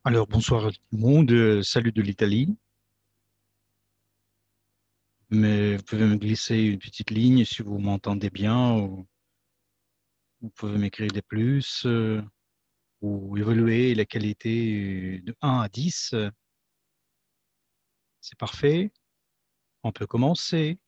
Alors, bonsoir à tout le monde, salut de l'Italie. Mais vous pouvez me glisser une petite ligne si vous m'entendez bien, ou vous pouvez m'écrire des plus, ou évaluer la qualité de 1 à 10. C'est parfait, on peut commencer.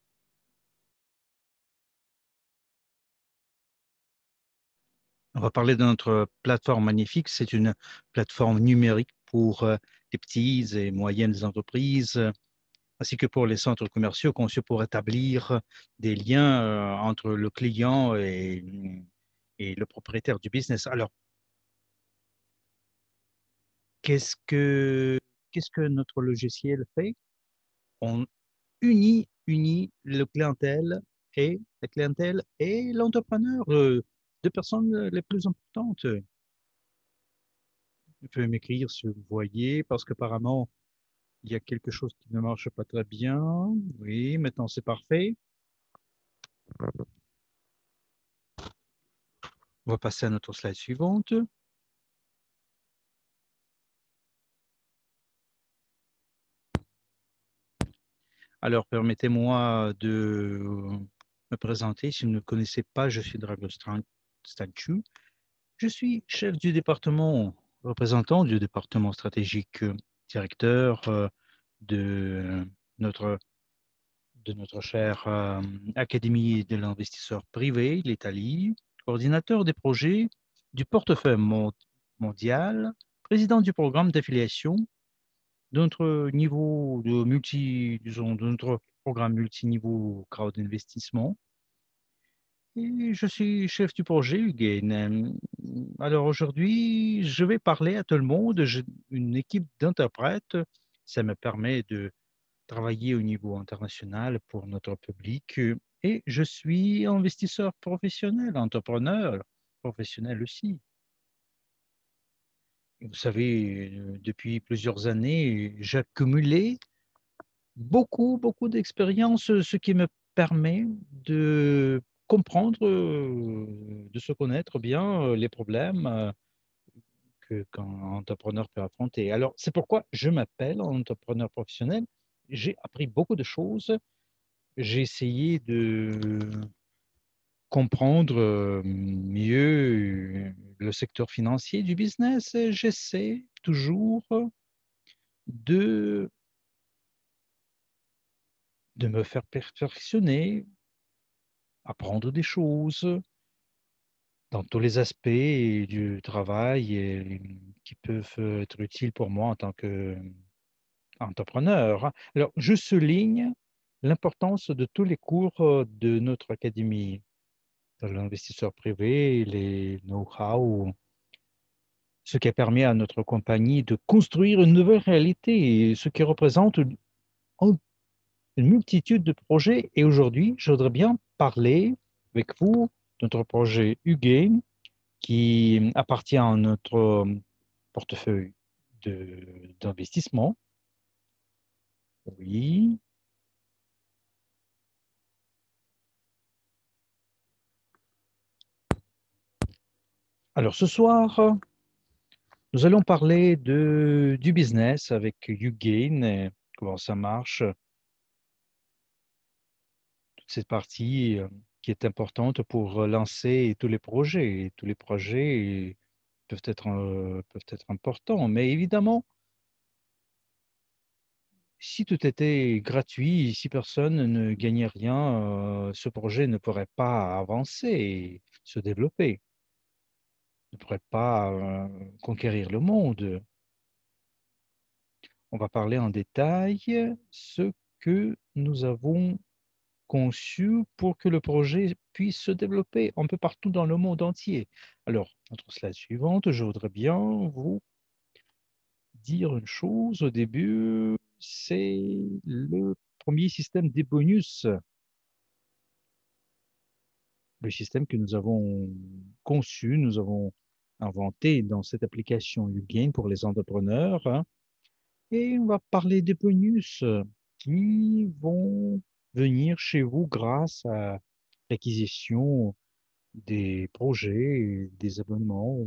On va parler de notre plateforme magnifique. C'est une plateforme numérique pour les petites et moyennes entreprises, ainsi que pour les centres commerciaux conçus pour établir des liens entre le client et le propriétaire du business. Alors, qu'est-ce que, qu'est-ce que notre logiciel fait? On unit la clientèle et l'entrepreneur, deux personnes les plus importantes. Vous pouvez m'écrire si vous voyez, parce qu'apparemment, il y a quelque chose qui ne marche pas très bien. Oui, maintenant c'est parfait. On va passer à notre slide suivante. Alors, permettez-moi de me présenter. Si vous ne me connaissez pas, je suis Drago Stanchu. Je suis chef du département, représentant du département stratégique, directeur de notre, de notre chère Académie de l'investisseur privé, l'Italie, coordinateur des projets du portefeuille mondial, président du programme d'affiliation de notre niveau de disons, de notre programme multiniveau crowd investissement. Et je suis chef du projet Hugain. Alors aujourd'hui, je vais parler à tout le monde. J'ai une équipe d'interprètes. Ça me permet de travailler au niveau international pour notre public. Et je suis investisseur professionnel, entrepreneur professionnel aussi. Vous savez, depuis plusieurs années, j'ai accumulé beaucoup d'expérience, ce qui me permet de comprendre, de se connaître bien les problèmes qu'un entrepreneur peut affronter. Alors, c'est pourquoi je m'appelle entrepreneur professionnel. J'ai appris beaucoup de choses. J'ai essayé de comprendre mieux le secteur financier du business. J'essaie toujours de, de me faire perfectionner, apprendre des choses dans tous les aspects du travail et qui peuvent être utiles pour moi en tant qu'entrepreneur. Alors, je souligne l'importance de tous les cours de notre académie, de l'investisseur privé, les know-how, ce qui a permis à notre compagnie de construire une nouvelle réalité, ce qui représente une multitude de projets. Et aujourd'hui, je voudrais bien parler avec vous de notre projet UGAIN, qui appartient à notre portefeuille d'investissement. Oui. Alors ce soir, nous allons parler du business avec YouGain, comment ça marche, toute cette partie qui est importante pour lancer tous les projets. Et tous les projets peuvent être importants, mais évidemment, si tout était gratuit, si personne ne gagnait rien, ce projet ne pourrait pas avancer et se développer, ne pourrait pas conquérir le monde. On va parler en détail ce que nous avons conçu pour que le projet puisse se développer un peu partout dans le monde entier. Alors, notre slide suivante, je voudrais bien vous dire une chose au début, c'est le premier système des bonus, le système que nous avons conçu, nous avons inventé dans cette application YouGain pour les entrepreneurs, hein. Et on va parler des bonus qui vont venir chez vous grâce à l'acquisition des projets, des abonnements.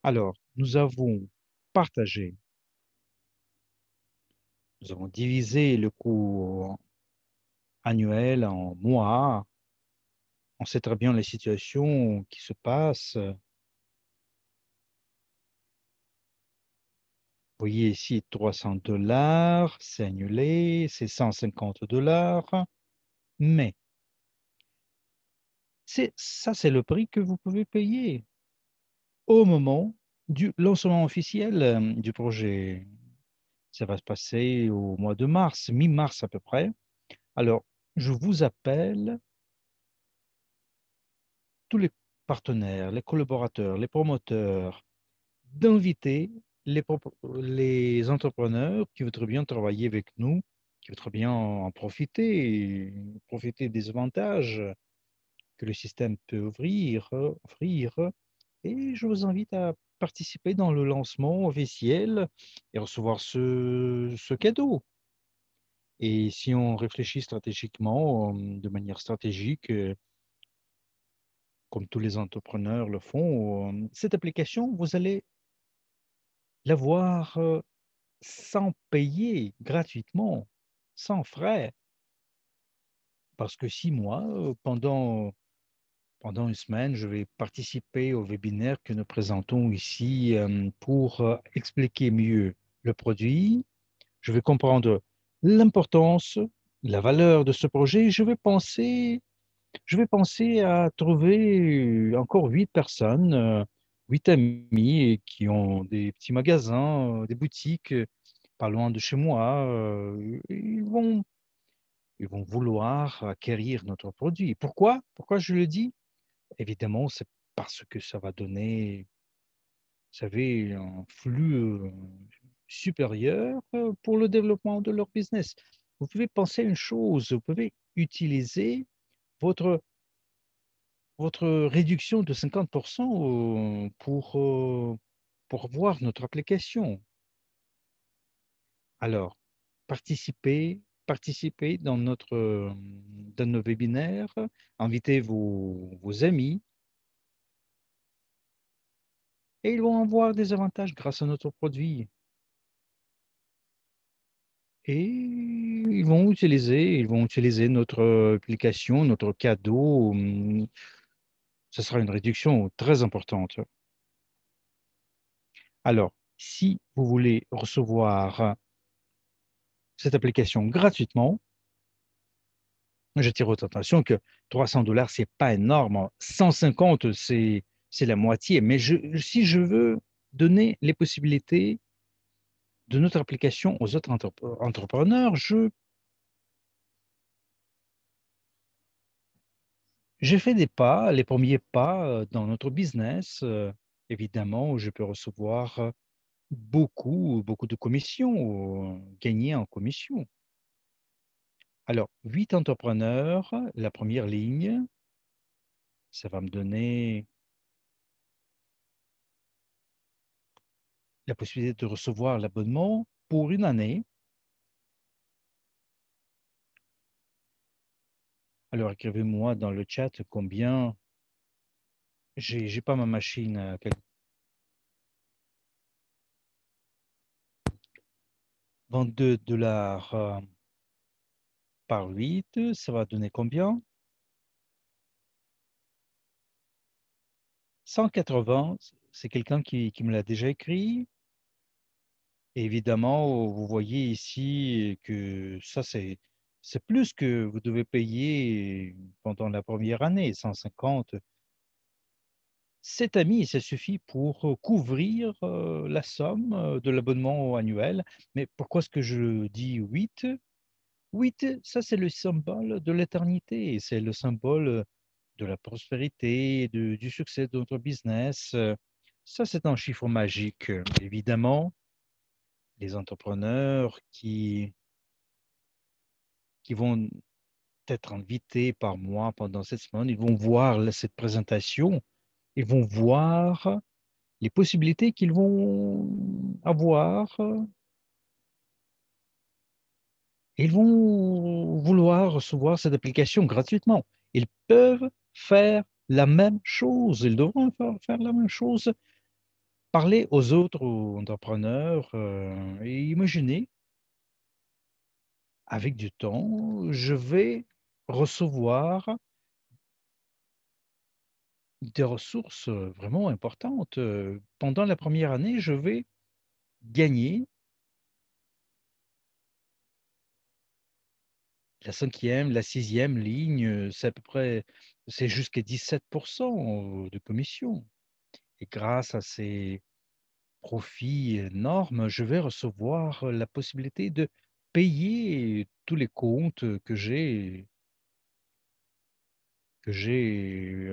Alors, nous avons partagé, nous avons divisé le coût annuel en mois. On sait très bien les situations qui se passent. Vous voyez ici 300 $, c'est annulé, c'est 150 $. Mais ça, c'est le prix que vous pouvez payer au moment du lancement officiel du projet. Ça va se passer au mois de mars, mi-mars à peu près. Alors, je vous appelle tous les partenaires, les collaborateurs, les promoteurs, d'inviter les entrepreneurs qui voudraient bien travailler avec nous, qui voudraient bien en profiter, profiter des avantages que le système peut offrir. Et je vous invite à participer dans le lancement officiel et recevoir ce cadeau. Et si on réfléchit stratégiquement, de manière stratégique, comme tous les entrepreneurs le font, cette application, vous allez l'avoir sans payer, gratuitement, sans frais. Parce que si moi, pendant une semaine, je vais participer au webinaire que nous présentons ici pour expliquer mieux le produit, je vais comprendre l'importance, la valeur de ce projet. Je vais penser à trouver encore 8 personnes, 8 amis qui ont des petits magasins, des boutiques pas loin de chez moi. Ils vont vouloir acquérir notre produit. Pourquoi? Pourquoi je le dis? Évidemment, c'est parce que ça va donner, vous savez, un flux supérieur pour le développement de leur business. Vous pouvez penser à une chose, vous pouvez utiliser votre, votre réduction de 50% pour voir notre application. Alors, participez dans nos webinaires, invitez vos amis et ils vont avoir des avantages grâce à notre produit. Et ils vont utiliser notre application, notre cadeau. Ce sera une réduction très importante. Alors, si vous voulez recevoir cette application gratuitement, j'attire votre attention que 300 $, c'est pas énorme. 150, c'est la moitié. Mais si je veux donner les possibilités de notre application aux autres entrepreneurs, j'ai fait des pas, les premiers pas dans notre business. Évidemment, je peux recevoir beaucoup de commissions, gagner en commission. Alors, 8 entrepreneurs, la première ligne, ça va me donner la possibilité de recevoir l'abonnement pour une année. Alors, écrivez-moi dans le chat combien. J'ai pas ma machine. 22 $ par 8, ça va donner combien? 180, c'est quelqu'un qui me l'a déjà écrit. Et évidemment, vous voyez ici que ça, c'est plus que vous devez payer pendant la première année, 150. Cet ami, ça suffit pour couvrir la somme de l'abonnement annuel. Mais pourquoi est-ce que je dis 8? 8, ça c'est le symbole de l'éternité, c'est le symbole de la prospérité, du succès de notre business. Ça, c'est un chiffre magique. Évidemment, les entrepreneurs qui vont être invités par moi pendant cette semaine, ils vont voir cette présentation, ils vont voir les possibilités qu'ils vont avoir. Ils vont vouloir recevoir cette application gratuitement. Ils peuvent faire la même chose. Ils devront faire la même chose parler aux autres entrepreneurs et imaginer, avec du temps, je vais recevoir des ressources vraiment importantes. Pendant la première année, je vais gagner la cinquième, la sixième ligne, c'est à peu près, c'est jusqu'à 17% de commission. Et grâce à ces profits énormes, je vais recevoir la possibilité de payer tous les comptes que j'ai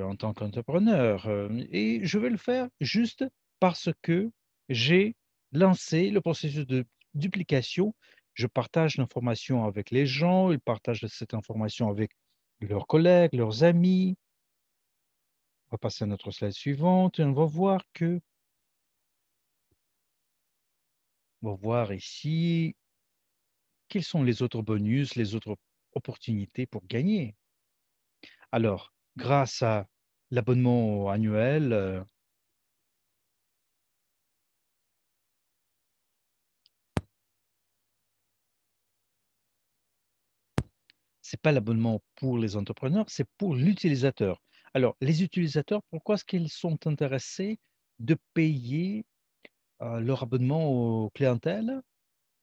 en tant qu'entrepreneur. Et je vais le faire juste parce que j'ai lancé le processus de duplication. Je partage l'information avec les gens, ils partagent cette information avec leurs collègues, leurs amis. On va passer à notre slide suivante et on va voir ici quels sont les autres bonus, les autres opportunités pour gagner. Alors, grâce à l'abonnement annuel, c'est pas l'abonnement pour les entrepreneurs, c'est pour l'utilisateur. Alors, les utilisateurs, pourquoi est-ce qu'ils sont intéressés de payer leur abonnement aux clientèles?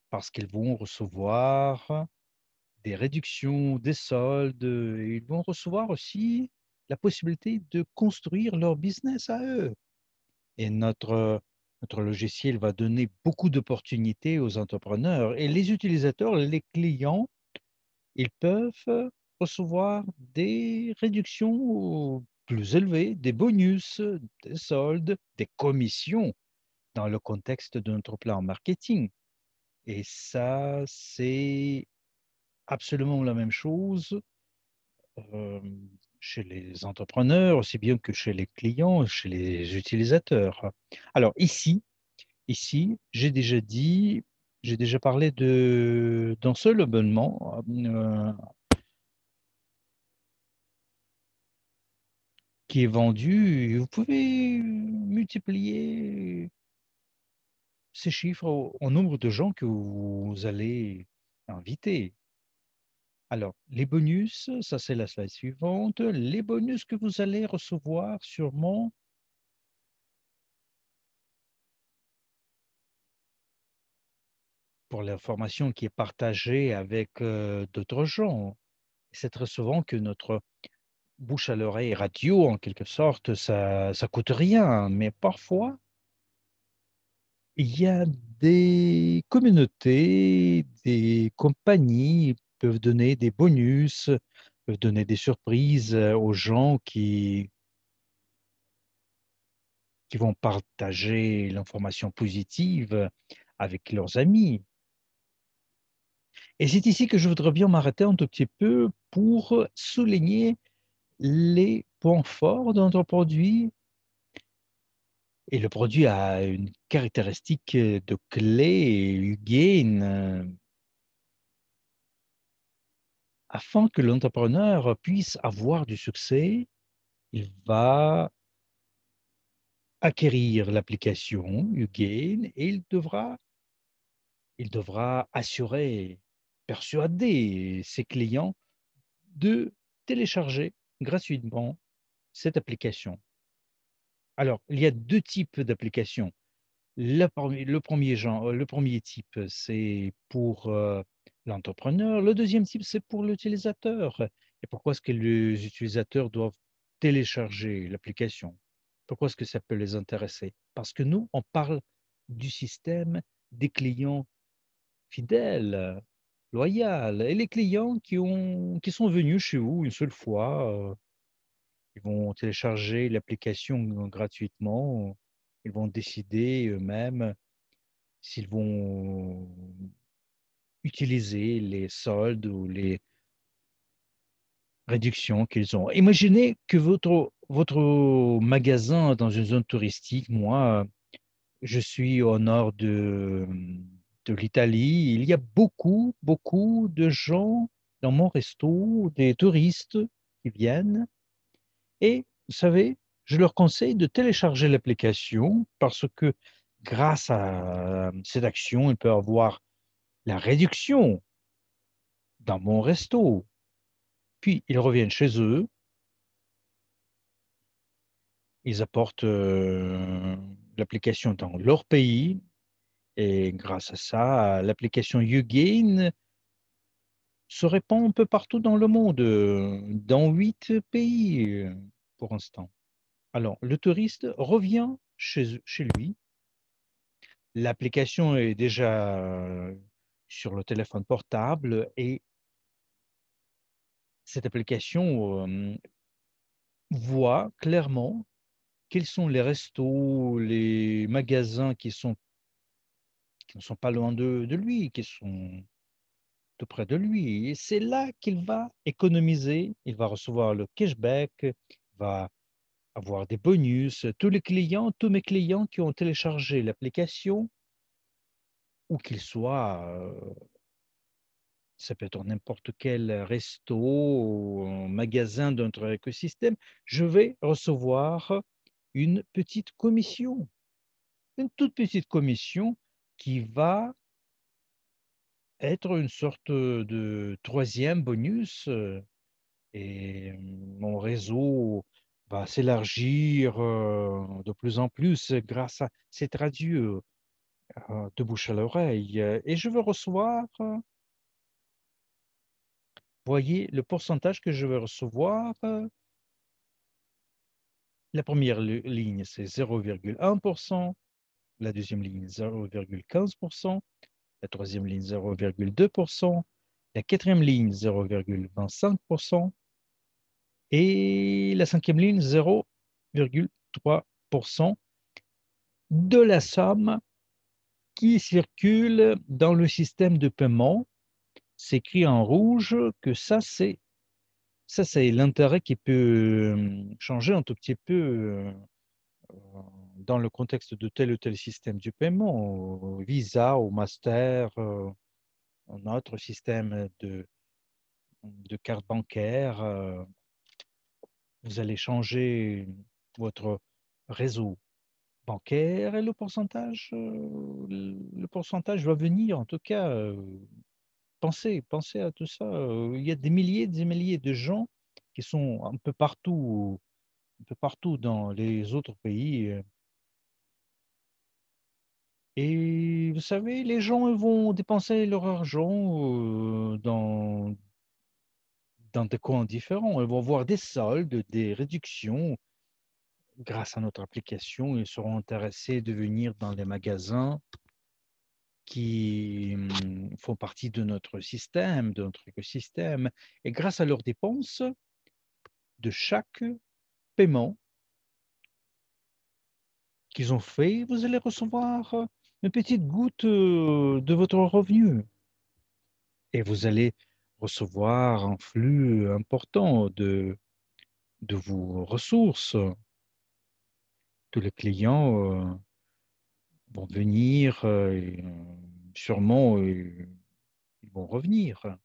Parce qu'ils vont recevoir des réductions, des soldes, et ils vont recevoir aussi la possibilité de construire leur business à eux. Et notre logiciel va donner beaucoup d'opportunités aux entrepreneurs. Et les utilisateurs, les clients, ils peuvent recevoir des réductions plus élevées, des bonus, des soldes, des commissions dans le contexte de notre plan marketing. Et ça, c'est absolument la même chose euh, chez les entrepreneurs, aussi bien que chez les clients, chez les utilisateurs. Alors ici, j'ai déjà parlé d'un seul abonnement qui est vendu. Vous pouvez multiplier ces chiffres au nombre de gens que vous allez inviter. Alors, les bonus, ça c'est la slide suivante. Les bonus que vous allez recevoir sûrement pour l'information qui est partagée avec d'autres gens. C'est très souvent que notre bouche à l'oreille radio, en quelque sorte, ça coûte rien, mais parfois, il y a des communautés, des compagnies peuvent donner des bonus, peuvent donner des surprises aux gens qui vont partager l'information positive avec leurs amis. Et c'est ici que je voudrais bien m'arrêter un tout petit peu pour souligner les points forts de notre produit. Et le produit a une caractéristique de clé, Hugin, afin que l'entrepreneur puisse avoir du succès, il va acquérir l'application Hugin et il devra assurer, persuader ses clients de télécharger gratuitement cette application. Alors, il y a deux types d'applications. Le premier type, c'est pour l'entrepreneur. Le deuxième type, c'est pour l'utilisateur. Et pourquoi est-ce que les utilisateurs doivent télécharger l'application? Pourquoi est-ce que ça peut les intéresser? Parce que nous, on parle du système des clients fidèles, loyaux, et les clients qui sont venus chez vous une seule fois. Ils vont télécharger l'application gratuitement. Ils vont décider eux-mêmes s'ils vont utiliser les soldes ou les réductions qu'ils ont. Imaginez que votre magasin dans une zone touristique, moi, je suis au nord de l'Italie, il y a beaucoup, beaucoup de gens dans mon resto, des touristes qui viennent. Et vous savez, je leur conseille de télécharger l'application parce que grâce à cette action, ils peuvent avoir la réduction dans mon resto. Puis ils reviennent chez eux, ils apportent l'application dans leur pays et grâce à ça, l'application YouGain se répand un peu partout dans le monde, dans 8 pays pour l'instant. Alors, le touriste revient chez lui. L'application est déjà sur le téléphone portable et cette application voit clairement quels sont les restos, les magasins qui ne sont pas loin de lui, qui sont tout près de lui. Et c'est là qu'il va économiser, il va recevoir le cashback, il va avoir des bonus. Tous mes clients qui ont téléchargé l'application, où qu'ils soient, ça peut être n'importe quel resto ou magasin de notre écosystème, je vais recevoir une petite commission, une toute petite commission qui va être une sorte de troisième bonus et mon réseau va s'élargir de plus en plus grâce à cette radio de bouche à l'oreille. Et je veux recevoir, voyez, le pourcentage que je vais recevoir. La première ligne, c'est 0,1%, la deuxième ligne, 0,15%, la troisième ligne, 0,2%, la quatrième ligne, 0,25%, et la cinquième ligne, 0,3% de la somme qui circule dans le système de paiement. C'est écrit en rouge que ça, c'est l'intérêt qui peut changer un tout petit peu dans le contexte de tel ou tel système du paiement, au Visa, au Master, un autre système de carte bancaire. Vous allez changer votre réseau bancaire et le pourcentage va venir. En tout cas, pensez à tout ça. Il y a des milliers de gens qui sont un peu partout dans les autres pays. Et vous savez, les gens ils vont dépenser leur argent dans des coins différents. Ils vont voir des soldes, des réductions. Grâce à notre application, ils seront intéressés de venir dans les magasins qui font partie de notre système, de notre écosystème. Et grâce à leurs dépenses, de chaque paiement qu'ils ont fait, vous allez recevoir une petite goutte de votre revenu. Et vous allez recevoir un flux important de vos ressources. Tous les clients vont venir, et, sûrement, ils vont revenir.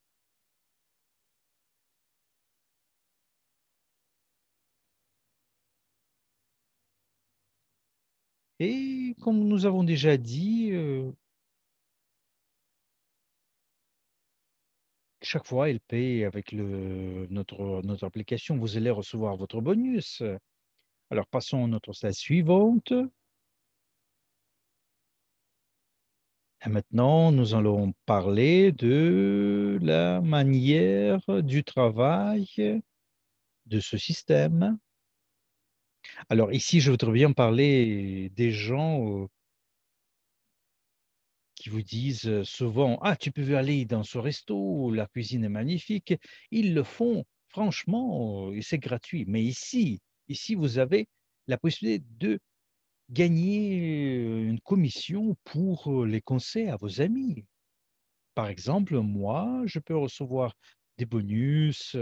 Et comme nous avons déjà dit, chaque fois, ils payent avec notre application. Vous allez recevoir votre bonus. Alors, passons à notre slide suivante. Et maintenant, nous allons parler de la manière du travail de ce système. Alors ici, je voudrais bien parler des gens qui vous disent souvent, ah, tu peux aller dans ce resto, la cuisine est magnifique. Ils le font, franchement, et c'est gratuit. Mais ici, vous avez la possibilité de gagner une commission pour les conseils à vos amis. Par exemple, moi, je peux recevoir des bonus,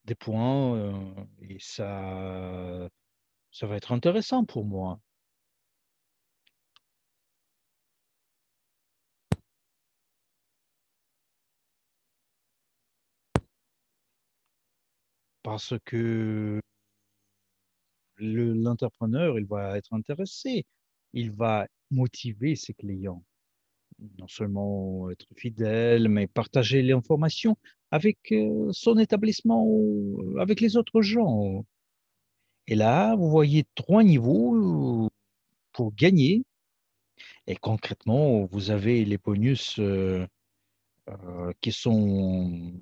des points, et ça va être intéressant pour moi. Parce que L'entrepreneur, il va être intéressé, il va motiver ses clients, non seulement être fidèle, mais partager l'information avec son établissement ou avec les autres gens. Et là, vous voyez trois niveaux pour gagner. Et concrètement, vous avez les bonus qui sont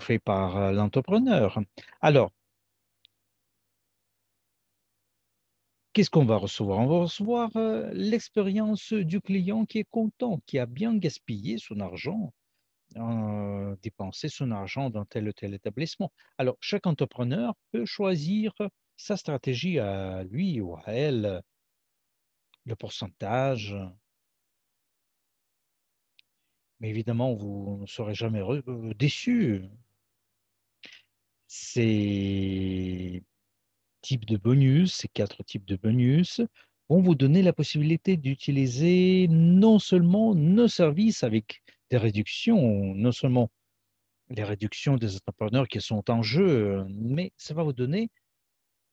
faits par l'entrepreneur. Alors, qu'est-ce qu'on va recevoir? On va recevoir l'expérience du client qui est content, qui a bien gaspillé son argent, dépensé son argent dans tel ou tel établissement. Alors, chaque entrepreneur peut choisir sa stratégie à lui ou à elle, le pourcentage, mais évidemment, vous ne serez jamais déçu. Ces types de bonus, ces quatre types de bonus, vont vous donner la possibilité d'utiliser non seulement nos services avec des réductions, non seulement les réductions des entrepreneurs qui sont en jeu, mais ça va vous donner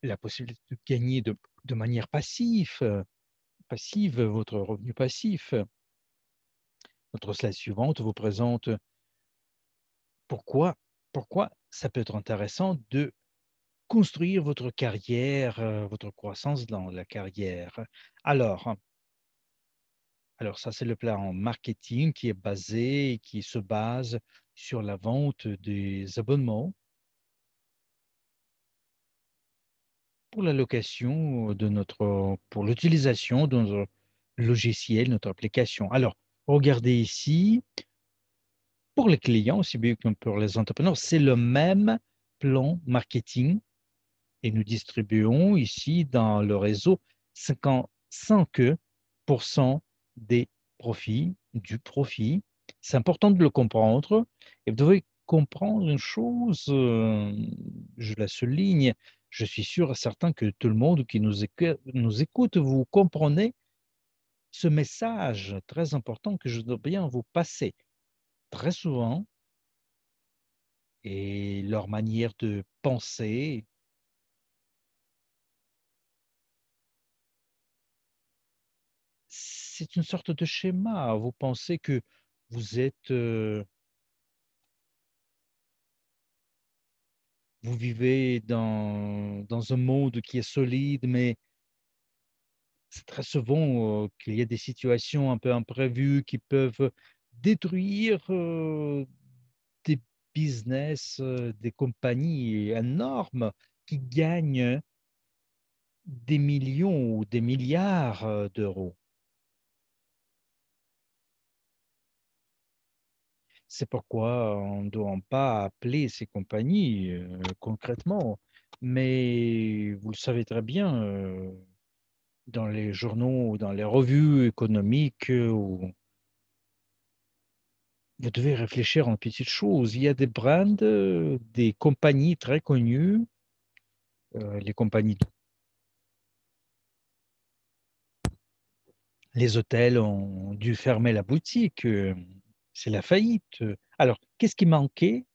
la possibilité de gagner de manière passive, votre revenu passif. Notre slide suivante vous présente pourquoi, pourquoi ça peut être intéressant de construire votre carrière, votre croissance dans la carrière. Alors, alors ça, c'est le plan marketing qui est basé, qui se base sur la vente des abonnements pour la location pour l'utilisation de notre logiciel, notre application. Alors, regardez ici, pour les clients, aussi bien que pour les entrepreneurs, c'est le même plan marketing et nous distribuons ici dans le réseau 55% des profits, du profit. C'est important de le comprendre et vous devez comprendre une chose, je la souligne, je suis sûr et certain que tout le monde qui nous écoute, vous comprenez ce message très important que je dois bien vous passer. Très souvent, et leur manière de penser, c'est une sorte de schéma. Vous pensez que vous êtes, vous vivez dans un monde qui est solide, mais c'est très souvent qu'il y a des situations un peu imprévues qui peuvent détruire des business, des compagnies énormes qui gagnent des millions ou des milliards d'euros. C'est pourquoi on ne doit pas appeler ces compagnies concrètement. Mais vous le savez très bien, dans les journaux ou dans les revues économiques, vous devez réfléchir en petites choses. Il y a des brands, des compagnies très connues, les compagnies, les hôtels ont dû fermer la boutique. C'est la faillite. Alors, qu'est-ce qui manquait?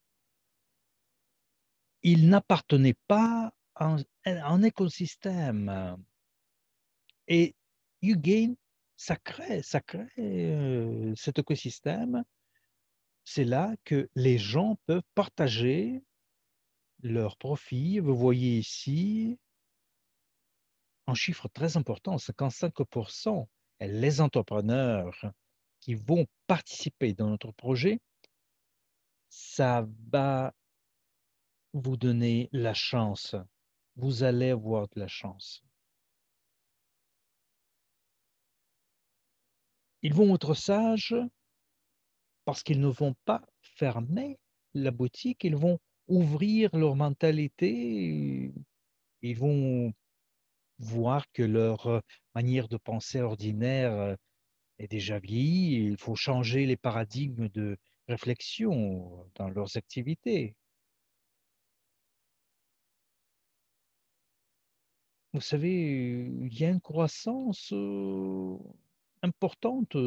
Il n'appartenait pas à un écosystème. Et YouGain, ça crée cet écosystème. C'est là que les gens peuvent partager leurs profits. Vous voyez ici un chiffre très important, 55%. Et les entrepreneurs qui vont participer dans notre projet, ça va vous donner la chance. Vous allez avoir de la chance. Ils vont être sages parce qu'ils ne vont pas fermer la boutique, ils vont ouvrir leur mentalité, ils vont voir que leur manière de penser ordinaire est déjà vieillie, il faut changer les paradigmes de réflexion dans leurs activités. Vous savez, il y a une croissance importante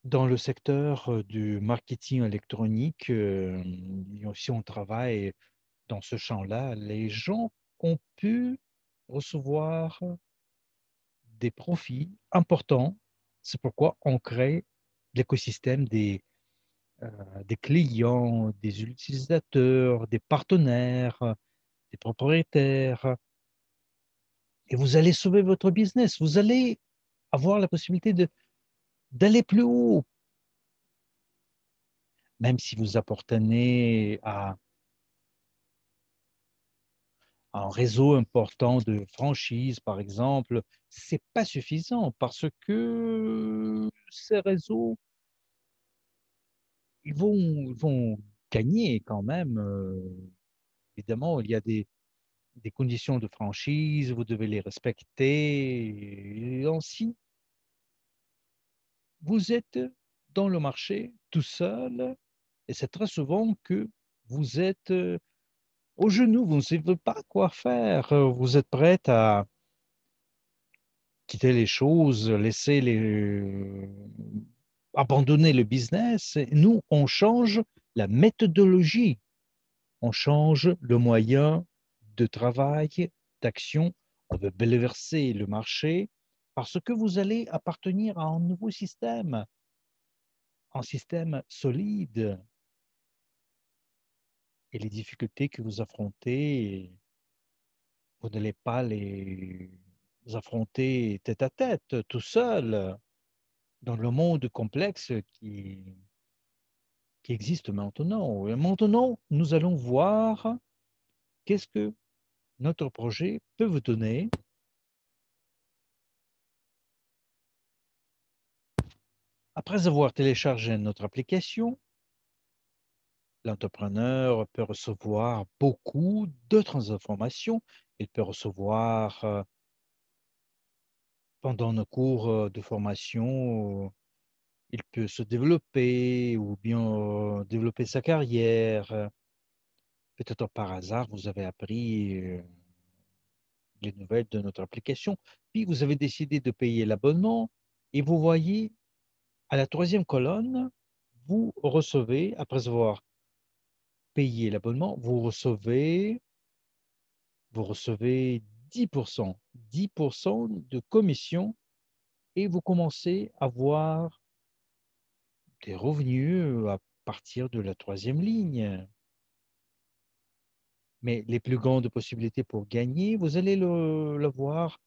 dans le secteur du marketing électronique. Et aussi, on travaille dans ce champ-là, les gens ont pu recevoir des profits importants. C'est pourquoi on crée l'écosystème des clients, des utilisateurs, des partenaires, des propriétaires. Et vous allez sauver votre business. Vous allez avoir la possibilité d'aller plus haut, même si vous appartenez à un réseau important de franchises, par exemple, c'est pas suffisant parce que ces réseaux, ils vont gagner quand même. Évidemment, il y a des conditions de franchise, vous devez les respecter. Et ainsi, vous êtes dans le marché tout seul et c'est très souvent que vous êtes au genou, vous ne savez pas quoi faire. Vous êtes prête à quitter les choses, laisser abandonner le business. Nous, on change la méthodologie, on change le moyen de travail, d'action. On veut bouleverser le marché parce que vous allez appartenir à un nouveau système, un système solide. Et les difficultés que vous affrontez, vous n'allez pas les affronter tête à tête, tout seul, dans le monde complexe qui existe maintenant. Et maintenant, nous allons voir qu'est-ce que notre projet peut vous donner. Après avoir téléchargé notre application, l'entrepreneur peut recevoir beaucoup d'autres informations. Il peut recevoir pendant nos cours de formation, il peut se développer ou bien développer sa carrière. Peut-être par hasard, vous avez appris les nouvelles de notre application, puis vous avez décidé de payer l'abonnement et vous voyez à la troisième colonne, vous recevez, après avoir payé l'abonnement, vous recevez 10%, 10% de commission et vous commencez à avoir des revenus à partir de la troisième ligne. Mais les plus grandes possibilités pour gagner, vous allez le voir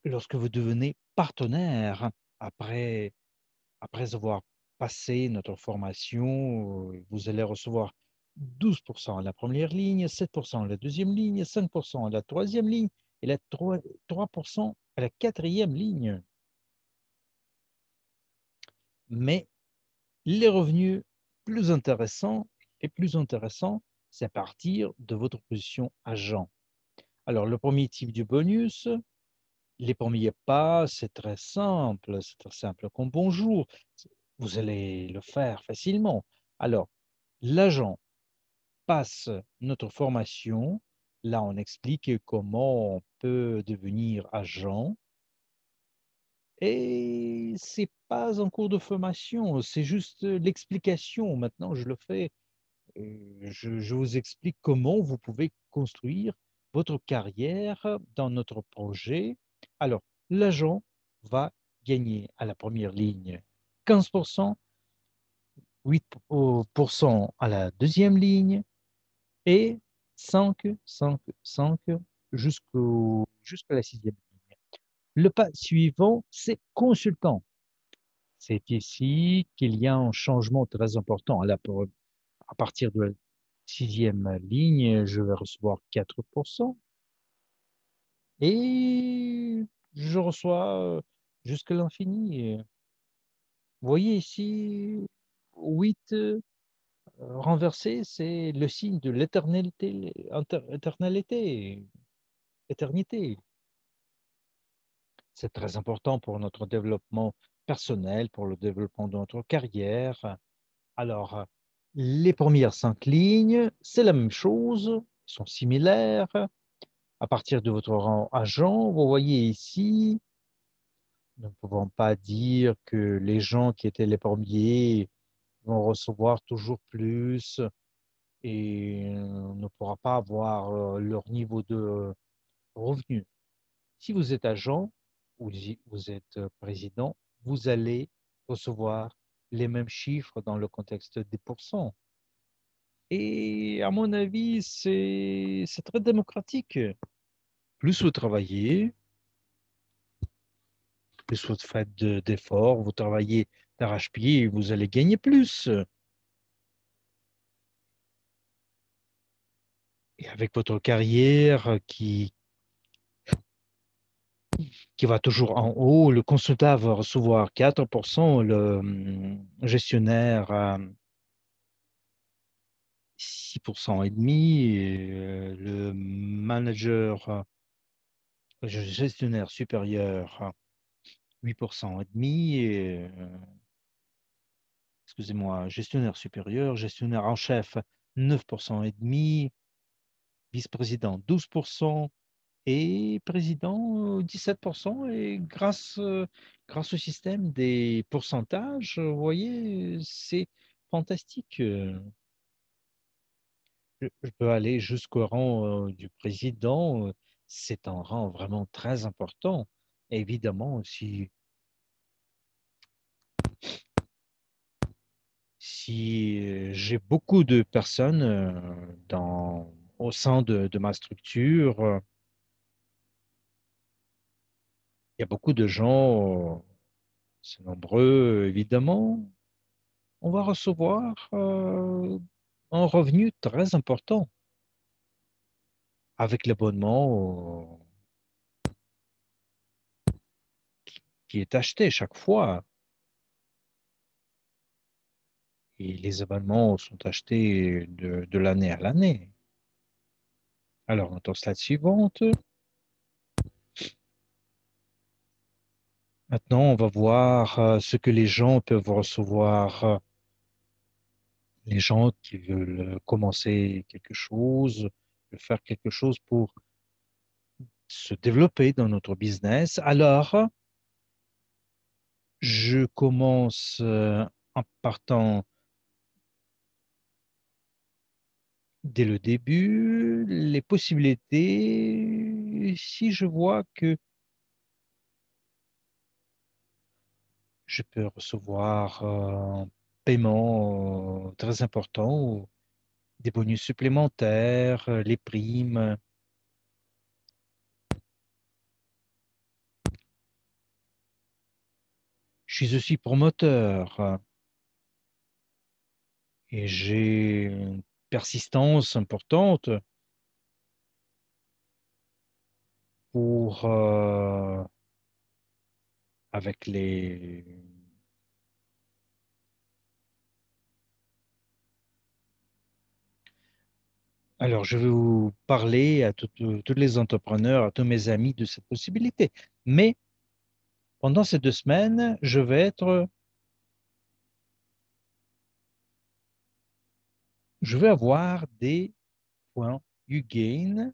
lorsque vous devenez partenaire. Après, après avoir passé notre formation, vous allez recevoir 12% à la première ligne, 7% à la deuxième ligne, 5% à la troisième ligne et 3% à la quatrième ligne. Mais les revenus plus intéressants, c'est à partir de votre position agent. Alors, le premier type de bonus, les premiers pas, c'est très simple comme bonjour. Vous allez le faire facilement. Alors, l'agent passe notre formation. Là, on explique comment on peut devenir agent. Et c'est pas en cours de formation, c'est juste l'explication. Maintenant, je le fais. Je vous explique comment vous pouvez construire votre carrière dans notre projet. Alors, l'agent va gagner à la première ligne 15%, 8% à la deuxième ligne et 5, 5, 5 jusqu'à la sixième ligne. Le pas suivant, c'est consultant. C'est ici qu'il y a un changement très important. À partir de la sixième ligne, je vais recevoir 4% et je reçois jusqu'à l'infini. Vous voyez ici, 8 renversé, c'est le signe de éternité. C'est très important pour notre développement personnel, pour le développement de notre carrière. Alors, les premières 5 lignes, c'est la même chose, sont similaires. À partir de votre rang agent, vous voyez ici, nous ne pouvons pas dire que les gens qui étaient les premiers vont recevoir toujours plus. et ne pourra pas avoir leur niveau de revenu. Si vous êtes agent ou si vous êtes président, vous allez recevoir les mêmes chiffres dans le contexte des pourcents. Et à mon avis, c'est très démocratique. Plus vous travaillez, plus vous faites d'efforts, vous travaillez d'arrache-pied, vous allez gagner plus. Et avec votre carrière qui va toujours en haut, le consultant va recevoir 4%, le gestionnaire 6% et demi, et, le manager, gestionnaire supérieur 8% et demi, et, excusez-moi, gestionnaire supérieur, gestionnaire en chef 9% et demi, vice-président 12% et président 17%. Et grâce au système des pourcentages, vous voyez, c'est fantastique. Je peux aller jusqu'au rang du président. C'est un rang vraiment très important. Évidemment, si j'ai beaucoup de personnes au sein de ma structure, il y a beaucoup de gens, c'est nombreux, évidemment, on va recevoir un revenu très important avec l'abonnement qui est acheté chaque fois. Et les abonnements sont achetés de l'année à l'année. Alors, dans la slide suivante, maintenant, on va voir ce que les gens peuvent recevoir. Les gens qui veulent commencer quelque chose, faire quelque chose pour se développer dans notre business. Alors, je commence en partant dès le début, les possibilités, si je vois que je peux recevoir un paiement très important, ou des bonus supplémentaires, les primes. Je suis aussi promoteur et j'ai une persistance importante pour avec les. Alors, je vais vous parler à tous les entrepreneurs, à tous mes amis de cette possibilité. Mais pendant ces 2 semaines, je vais avoir des points UGain.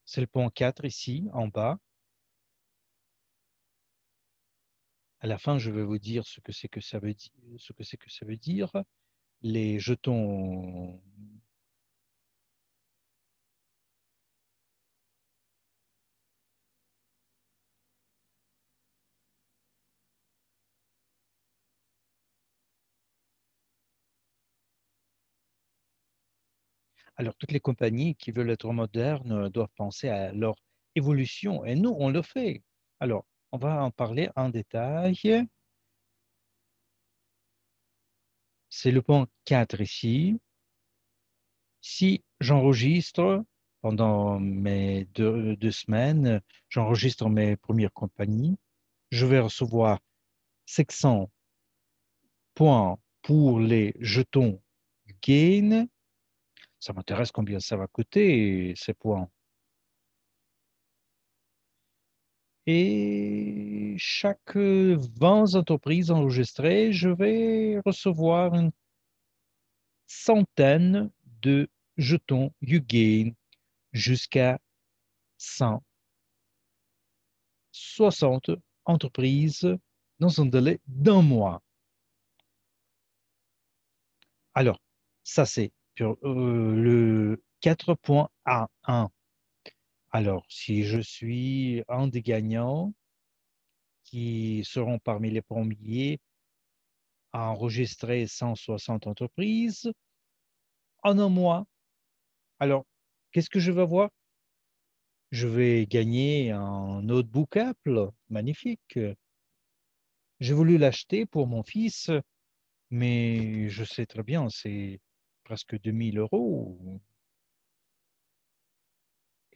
C'est le point 4 ici, en bas. À la fin, je vais vous dire ce que c'est que ça veut dire, ce que c'est que ça veut dire. Les jetons. Alors, toutes les compagnies qui veulent être modernes doivent penser à leur évolution. Et nous, on le fait. Alors, on va en parler en détail. C'est le point 4 ici. Si j'enregistre pendant mes 2 semaines, j'enregistre mes premières compagnies, je vais recevoir 500 points pour les jetons Gain. Ça m'intéresse combien ça va coûter, ces points. Et chaque 20 entreprises enregistrées, je vais recevoir une centaine de jetons YouGain jusqu'à 160 entreprises dans un délai d'1 mois. Alors, ça c'est Le 4.A1. Alors, si je suis un des gagnants qui seront parmi les premiers à enregistrer 160 entreprises en un mois, alors, qu'est-ce que je vais avoir? Je vais gagner un notebook Apple, magnifique. J'ai voulu l'acheter pour mon fils, mais je sais très bien, c'est presque 2 000 euros.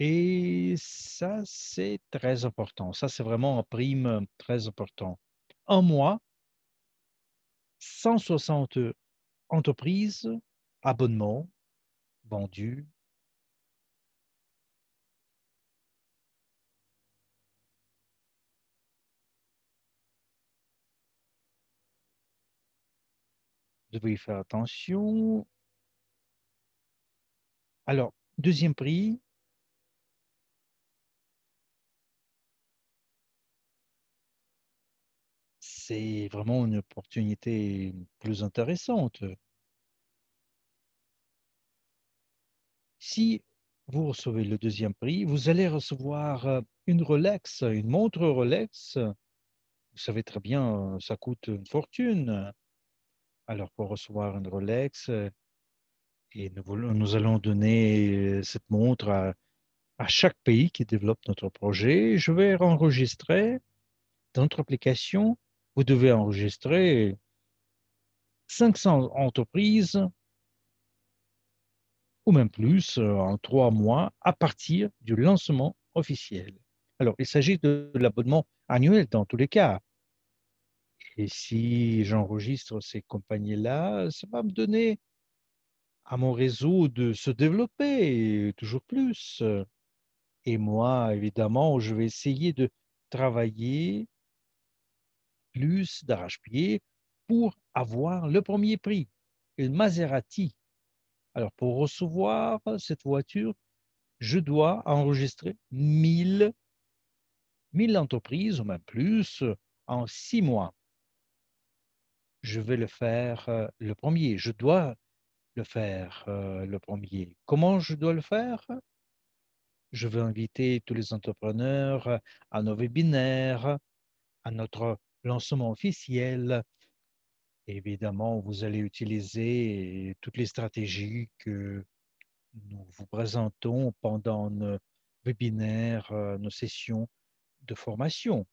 Et ça, c'est très important. Ça, c'est vraiment un prime très important. Un mois, 160 entreprises, abonnements vendus. Vous devez y faire attention. Alors, deuxième prix, c'est vraiment une opportunité plus intéressante. Si vous recevez le deuxième prix, vous allez recevoir une Rolex, une montre Rolex. Vous savez très bien, ça coûte une fortune. Alors, pour recevoir une Rolex, et nous allons donner cette montre à chaque pays qui développe notre projet. Je vais enregistrer dans notre application. Vous devez enregistrer 500 entreprises ou même plus en 3 mois à partir du lancement officiel. Alors, il s'agit de l'abonnement annuel dans tous les cas. Et si j'enregistre ces compagnies-là, ça va me donner à mon réseau de se développer toujours plus. Et moi, évidemment, je vais essayer de travailler plus d'arrache-pied pour avoir le premier prix, une Maserati. Alors, pour recevoir cette voiture, je dois enregistrer 1000 entreprises ou même plus en 6 mois. Je vais le faire le premier. Je dois le faire le premier. Comment je dois le faire? Je vais inviter tous les entrepreneurs à nos webinaires, à notre lancement officiel. Évidemment, vous allez utiliser toutes les stratégies que nous vous présentons pendant nos webinaires, nos sessions de formation.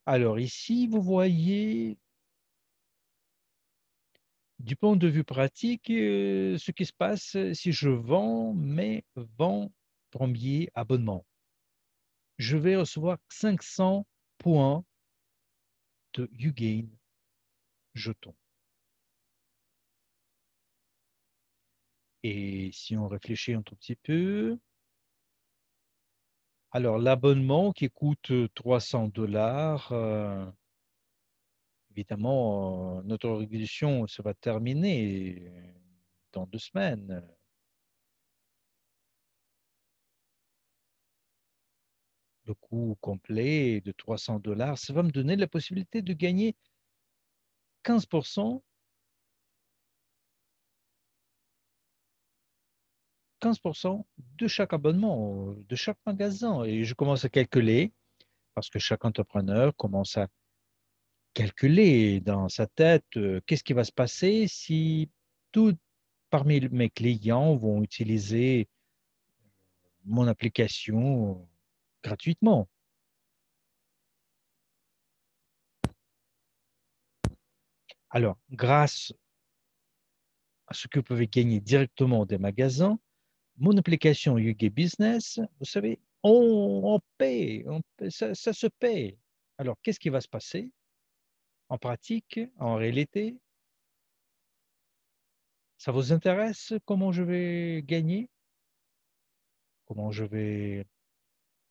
Alors ici, vous voyez du point de vue pratique ce qui se passe si je vends mes 20 premiers abonnements. Je vais recevoir 500 points de YouGain jetons. Et si on réfléchit un tout petit peu, alors l'abonnement qui coûte 300 $, évidemment, notre régulation se va terminer dans 2 semaines. Le coût complet de 300 $, ça va me donner la possibilité de gagner 15%, 15% de chaque abonnement, de chaque magasin. Et je commence à calculer, parce que chaque entrepreneur commence à calculer dans sa tête qu'est-ce qui va se passer si tout parmi mes clients vont utiliser mon application gratuitement. Alors, grâce à ce que vous pouvez gagner directement des magasins, mon application YouGay Business, vous savez, on paie, ça se paie. Alors, qu'est-ce qui va se passer en pratique, en réalité? Ça vous intéresse comment je vais gagner? Comment je vais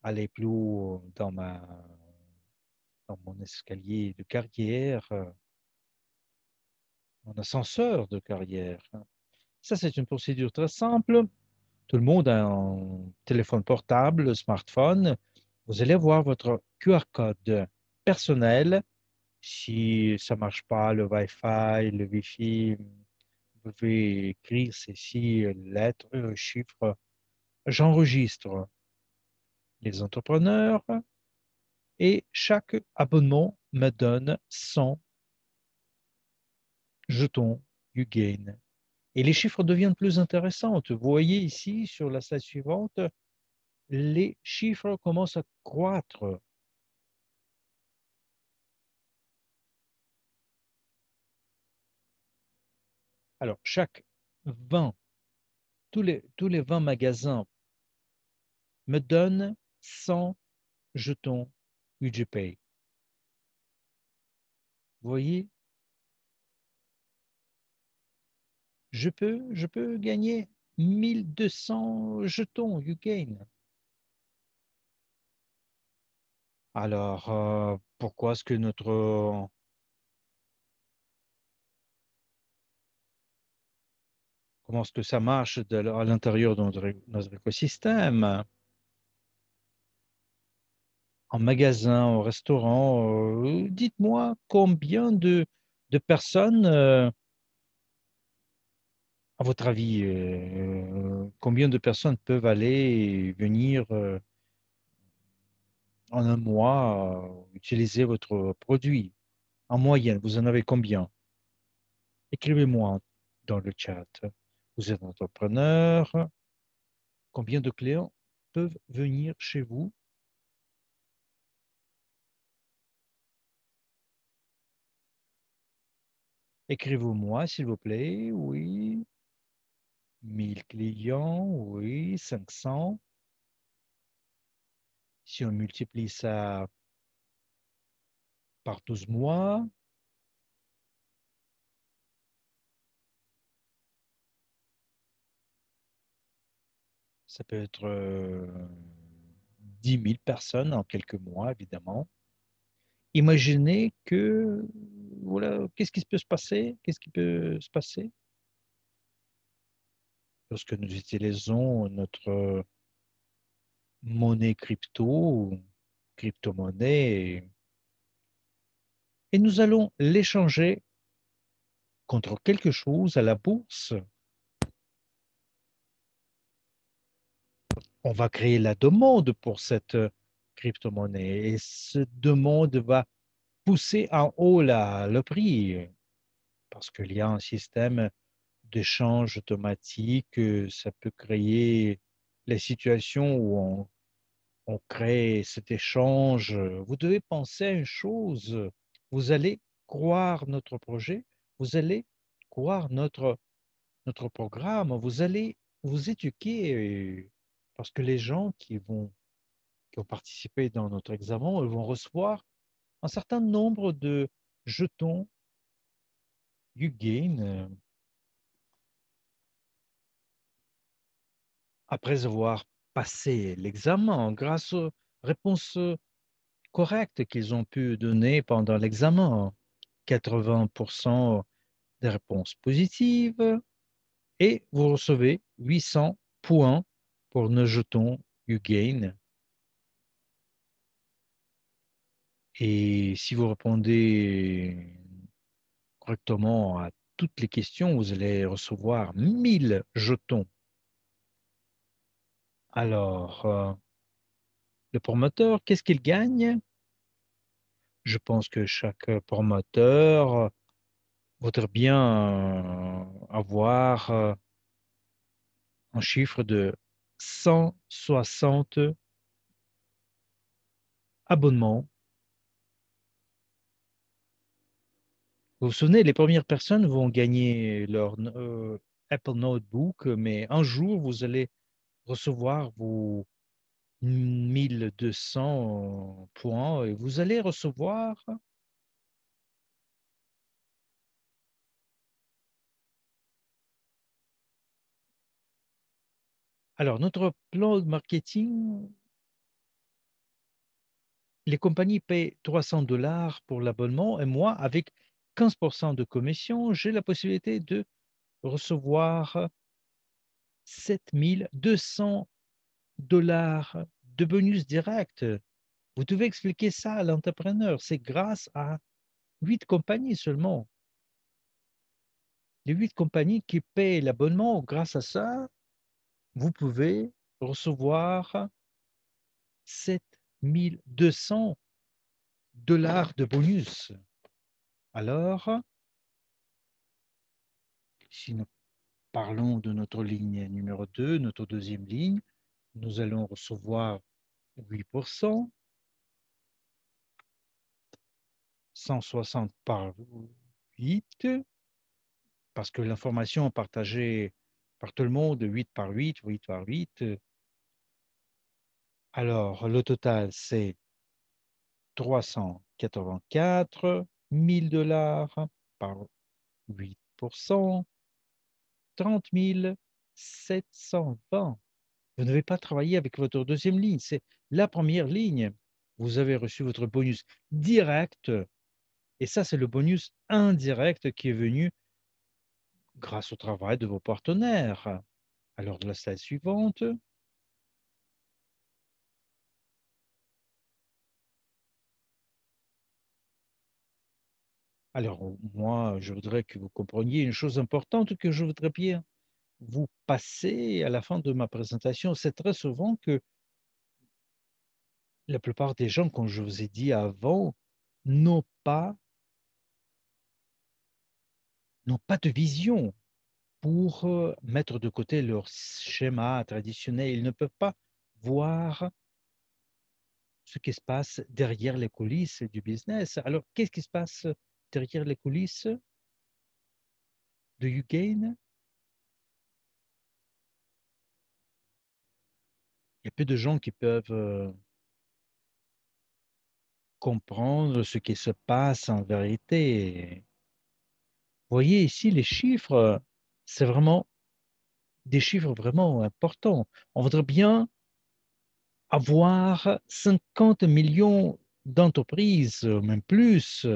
aller plus haut dans mon escalier de carrière, mon ascenseur de carrière? Ça, c'est une procédure très simple. Tout le monde a un téléphone portable, smartphone. Vous allez voir votre QR code personnel Si ça ne marche pas, le Wi-Fi, le Wi-Fi, vous pouvez écrire ces six lettres, chiffres. J'enregistre les entrepreneurs et chaque abonnement me donne 100 jetons YouGain. Et les chiffres deviennent plus intéressants. Vous voyez ici sur la slide suivante, les chiffres commencent à croître. Alors, chaque 20, tous les 20 magasins me donnent 100 jetons UGPay. Vous voyez, je peux gagner 1200 jetons UGain. Alors, pourquoi est-ce que comment est-ce que ça marche à l'intérieur de notre écosystème? En magasin, au restaurant, dites-moi combien de personnes, à votre avis, combien de personnes peuvent aller et venir en un mois utiliser votre produit? En moyenne, vous en avez combien? Écrivez-moi dans le chat. Vous êtes entrepreneur. Combien de clients peuvent venir chez vous? Écrivez-moi, s'il vous plaît. Oui. 1000 clients. Oui. 500. Si on multiplie ça par 12 mois, ça peut être 10 000 personnes en quelques mois, évidemment. Imaginez que, voilà, qu'est-ce qui peut se passer? Qu'est-ce qui peut se passer lorsque nous utilisons notre monnaie crypto, crypto-monnaie, et nous allons l'échanger contre quelque chose à la bourse? On va créer la demande pour cette crypto-monnaie et cette demande va pousser en haut le prix parce qu'il y a un système d'échange automatique. Ça peut créer les situations où on crée cet échange. Vous devez penser à une chose. Vous allez croire notre projet, vous allez croire notre programme, vous allez vous éduquer parce que les gens qui ont participé dans notre examen, ils vont recevoir un certain nombre de jetons YouGain après avoir passé l'examen grâce aux réponses correctes qu'ils ont pu donner pendant l'examen. 80% des réponses positives et vous recevez 800 points pour nos jetons YouGain. Et si vous répondez correctement à toutes les questions, vous allez recevoir 1000 jetons. Alors, le promoteur, qu'est-ce qu'il gagne? Je pense que chaque promoteur voudrait bien avoir un chiffre de 160 abonnements. Vous vous souvenez, les premières personnes vont gagner leur Apple Notebook, mais un jour, vous allez recevoir vos 1200 points et vous allez recevoir. Alors, notre plan de marketing, les compagnies payent 300 $ pour l'abonnement et moi, avec 15% de commission, j'ai la possibilité de recevoir 7200 $ de bonus direct. Vous devez expliquer ça à l'entrepreneur. C'est grâce à 8 compagnies seulement. Les 8 compagnies qui paient l'abonnement, grâce à ça, vous pouvez recevoir 7 200 $ de bonus. Alors, si nous parlons de notre ligne numéro 2, notre deuxième ligne, nous allons recevoir 8%, 160 par 8, parce que l'information partagée par tout le monde, 8 par 8, 8 par 8. Alors, le total, c'est 384 000 $ par 8%, 30 720. Vous n'avez pas travaillé avec votre deuxième ligne, c'est la première ligne. Vous avez reçu votre bonus direct, et ça, c'est le bonus indirect qui est venu grâce au travail de vos partenaires. Alors, la slide suivante. Alors, moi, je voudrais que vous compreniez une chose importante que je voudrais bien vous passer à la fin de ma présentation. C'est très souvent que la plupart des gens, comme je vous ai dit avant, n'ont pas, n'ont pas de vision pour mettre de côté leur schéma traditionnel. Ils ne peuvent pas voir ce qui se passe derrière les coulisses du business. Alors, qu'est-ce qui se passe derrière les coulisses de YouGain? Il y a peu de gens qui peuvent comprendre ce qui se passe en vérité. Vous voyez ici les chiffres, c'est vraiment des chiffres vraiment importants. On voudrait bien avoir 50 millions d'entreprises, même plus.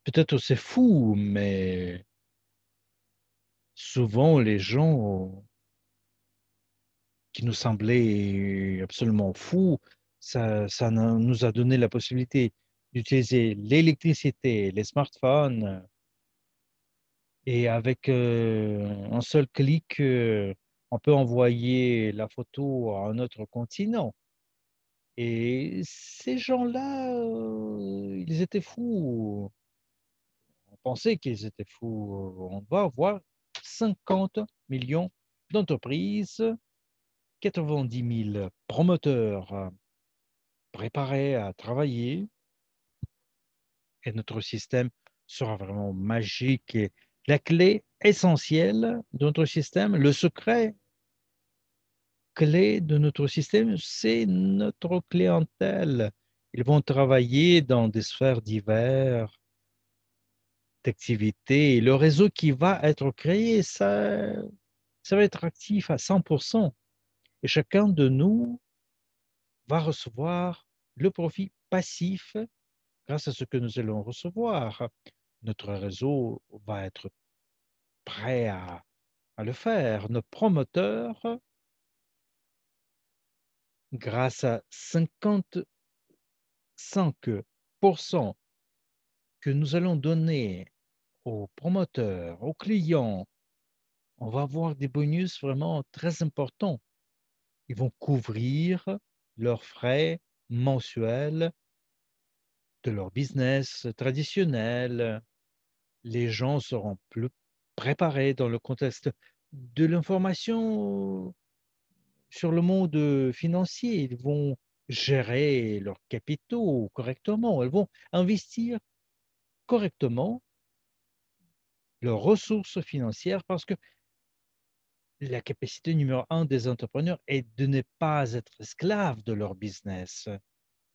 Peut-être c'est fou, mais souvent les gens qui nous semblaient absolument fous, ça nous a donné la possibilité d'utiliser l'électricité, les smartphones, et avec un seul clic, on peut envoyer la photo à un autre continent. Et ces gens-là, ils étaient fous. On pensait qu'ils étaient fous. On va avoir 50 millions d'entreprises, 90 000 promoteurs préparés à travailler, et notre système sera vraiment magique. Et la clé essentielle de notre système, le secret clé de notre système, c'est notre clientèle. Ils vont travailler dans des sphères diverses d'activités. Et le réseau qui va être créé, ça va être actif à 100%. Et chacun de nous va recevoir le profit passif grâce à ce que nous allons recevoir. Notre réseau va être prêt à le faire. Nos promoteurs, grâce à 55% que nous allons donner aux promoteurs, aux clients, on va avoir des bonus vraiment très importants. Ils vont couvrir leurs frais mensuels de leur business traditionnel. Les gens seront plus préparés dans le contexte de l'information sur le monde financier. Ils vont gérer leurs capitaux correctement. Ils vont investir correctement leurs ressources financières parce que la capacité numéro un des entrepreneurs est de ne pas être esclave de leur business,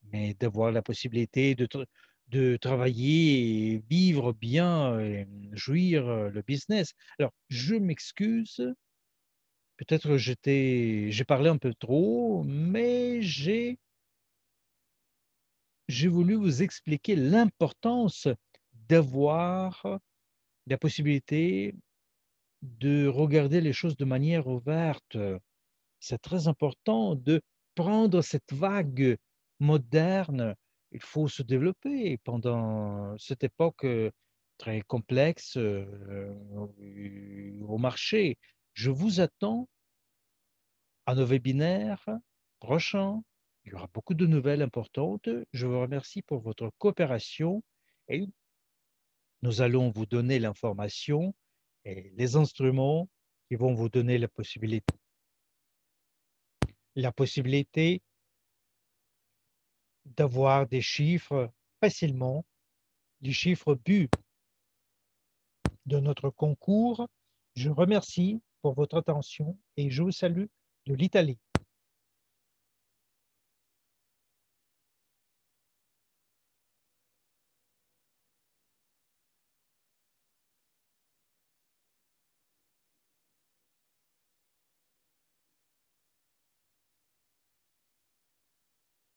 mais d'avoir la possibilité de travailler et vivre bien et jouir le business. Alors, je m'excuse, peut-être j'ai parlé un peu trop, mais j'ai voulu vous expliquer l'importance d'avoir la possibilité de regarder les choses de manière ouverte. C'est très important de prendre cette vague moderne il faut se développer pendant cette époque très complexe au marché. Je vous attends à nos webinaires prochains. Il y aura beaucoup de nouvelles importantes. Je vous remercie pour votre coopération et nous allons vous donner l'information et les instruments qui vont vous donner la possibilité d'avoir des chiffres facilement, les chiffres but de notre concours. Je remercie pour votre attention et je vous salue de l'Italie.